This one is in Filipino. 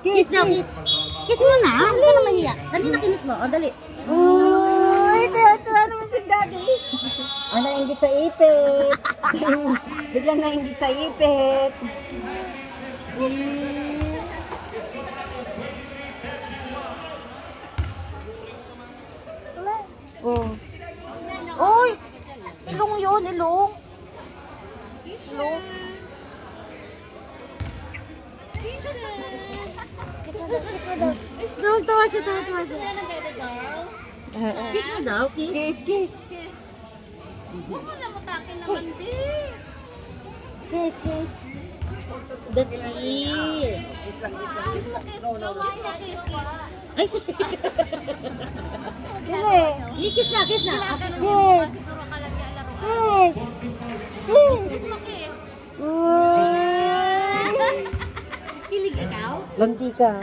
Kiss daw, kiss. Kiss mo na. Huwag ka na mahiya. Kanina kinis mo. O, dali. Uy, tuwa naman si Daddy. Ang nainggit sa ipit. Biglang nainggit sa ipit. Oh. Oy! Ilong yun, ilong. Ilong. Kiss mo daw, kiss mo daw. Tawa siya, tawa siya. Kiss mo daw, kiss. Kiss, kiss. Kiss. Huwag mo na matakin naman, di. Kiss, kiss. That's it. Kiss mo, kiss. Kiss mo, kiss, kiss. Ay, sige. Dili. Kiss na, kiss na. Ginaganon mo ba? Siguro ka lang niya laruan. Kiss. Kiss. Kiss mo, kiss. Uy. Kilig ikaw? Lanti ka.